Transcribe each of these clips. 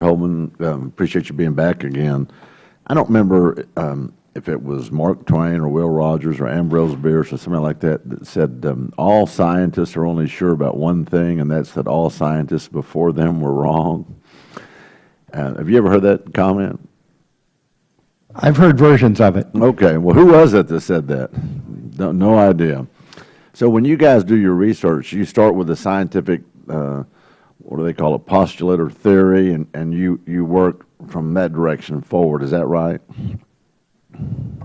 Holman, appreciate you being back again. I don't remember if it was Mark Twain or Will Rogers or Ambrose Bierce or something like that that said all scientists are only sure about one thing, and that's that all scientists before them were wrong. Have you ever heard that comment? I've heard versions of it. Okay, well, who was it that said that? No idea. So when you guys do your research, you start with a scientific, what do they call it, postulate or theory, and you work from that direction forward. Is that right?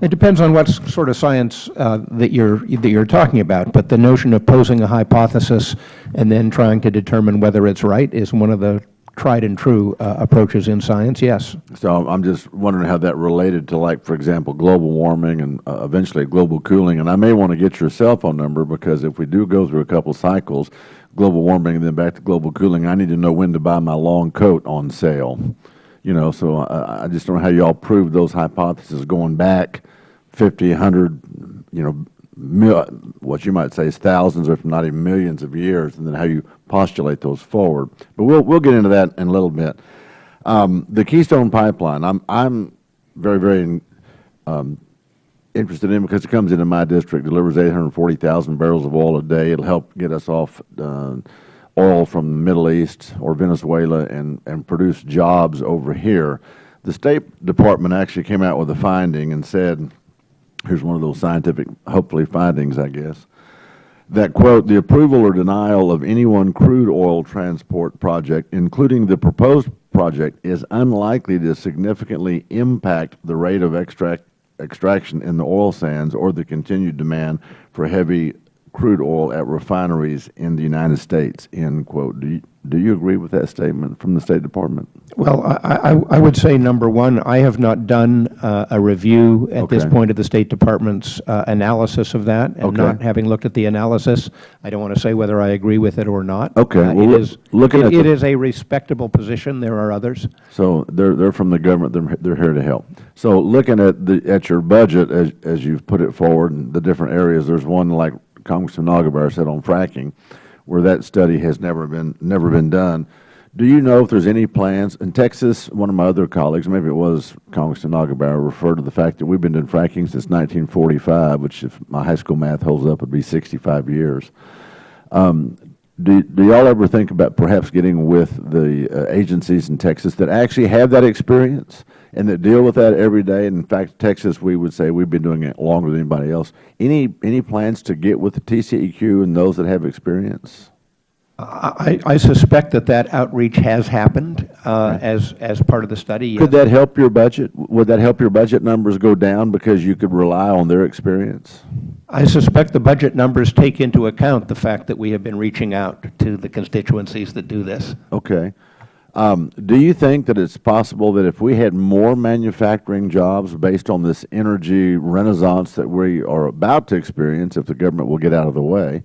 It depends on what sort of science that you're talking about, but the notion of posing a hypothesis and then trying to determine whether it's right is one of the tried and true approaches in science, yes. So I'm just wondering how that related to, like, for example, global warming and eventually global cooling. And I may want to get your cell phone number, because if we do go through a couple cycles, global warming and then back to global cooling, I need to know when to buy my long coat on sale. You know, so I just don't know how you all proved those hypotheses going back 50, 100, you know, what you might say is thousands or if not even millions of years, and then how you postulate those forward. But we'll get into that in a little bit. The Keystone Pipeline, I'm very, very interested in, because it comes into my district, delivers 840,000 barrels of oil a day. It'll help get us off oil from the Middle East or Venezuela and produce jobs over here. The State Department actually came out with a finding and said, here's one of those scientific, hopefully, findings, I guess, that, quote, the approval or denial of any one crude oil transport project, including the proposed project, is unlikely to significantly impact the rate of extraction in the oil sands or the continued demand for heavy crude oil at refineries in the United States, end quote. Do you agree with that statement from the State Department? Well, I would say, number one, I have not done a review at this point of the State Department's analysis of that, and not having looked at the analysis, I don't want to say whether I agree with it or not. Okay. Well, it is a respectable position. There are others. So they're from the government. They're here to help. So looking at your budget as you've put it forward and the different areas, there's one, like Congressman Weber said, on fracking, where that study has never been done. Do you know if there's any plans in Texas? One of my other colleagues, maybe it was Congressman Weber, referred to the fact that we've been doing fracking since 1945, which, if my high school math holds up, would be 65 years. Do y'all ever think about perhaps getting with the agencies in Texas that actually have that experience and that deal with that every day? And in fact, Texas, we would say we've been doing it longer than anybody else. Any plans to get with the TCEQ and those that have experience? I suspect that outreach has happened as part of the study. Yes. Could that help your budget? Would that help your budget numbers go down because you could rely on their experience? I suspect the budget numbers take into account the fact that we have been reaching out to the constituencies that do this. Okay. Do you think that it's possible that if we had more manufacturing jobs based on this energy renaissance that we are about to experience, if the government will get out of the way,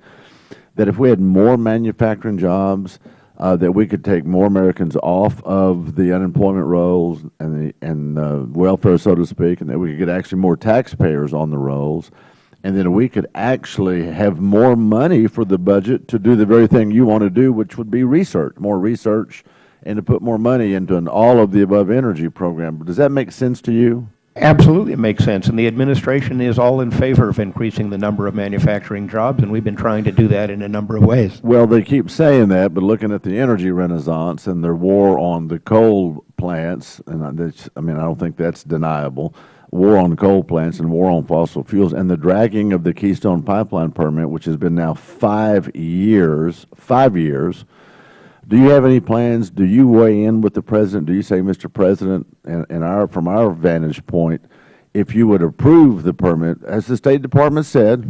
that if we had more manufacturing jobs, that we could take more Americans off of the unemployment rolls and welfare, so to speak, and that we could get actually more taxpayers on the rolls, and then we could actually have more money for the budget to do the very thing you want to do, which would be research, more research, and to put more money into an all-of-the-above energy program. Does that make sense to you? Absolutely, it makes sense. And the administration is all in favor of increasing the number of manufacturing jobs, and we've been trying to do that in a number of ways. Well, they keep saying that, but looking at the energy renaissance and their war on the coal plants, and I don't think that's deniable, war on coal plants and war on fossil fuels, and the dragging of the Keystone Pipeline permit, which has been now 5 years, do you have any plans? Do you weigh in with the President? Do you say, Mr. President, and from our vantage point, if you would approve the permit, as the State Department said,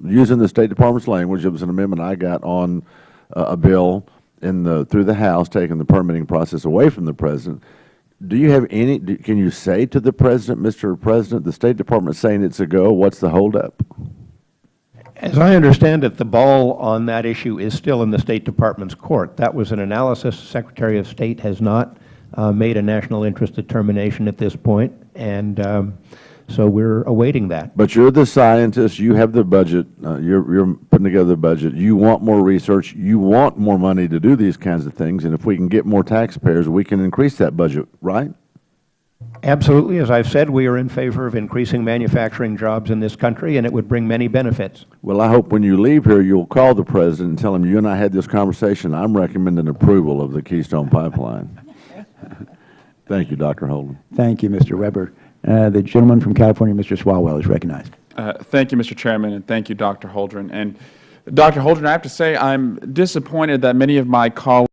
using the State Department's language, it was an amendment I got on a bill through the House, taking the permitting process away from the President. Do you have can you say to the President, Mr. President, the State Department is saying it's a go, what's the holdup? As I understand it, the ball on that issue is still in the State Department's court. That was an analysis. The Secretary of State has not made a national interest determination at this point. And So we're awaiting that. But you're the scientist, you have the budget, you're putting together the budget, you want more research, you want more money to do these kinds of things, and if we can get more taxpayers, we can increase that budget, right? Absolutely. As I've said, we are in favor of increasing manufacturing jobs in this country, and it would bring many benefits. Well, I hope when you leave here, you'll call the president and tell him you and I had this conversation. I'm recommending approval of the Keystone Pipeline. Thank you, Dr. Holdren. Thank you, Mr. Weber. The gentleman from California, Mr. Swalwell, is recognized. Thank you, Mr. Chairman, and thank you, Dr. Holdren. And Dr. Holdren, I have to say I'm disappointed that many of my colleagues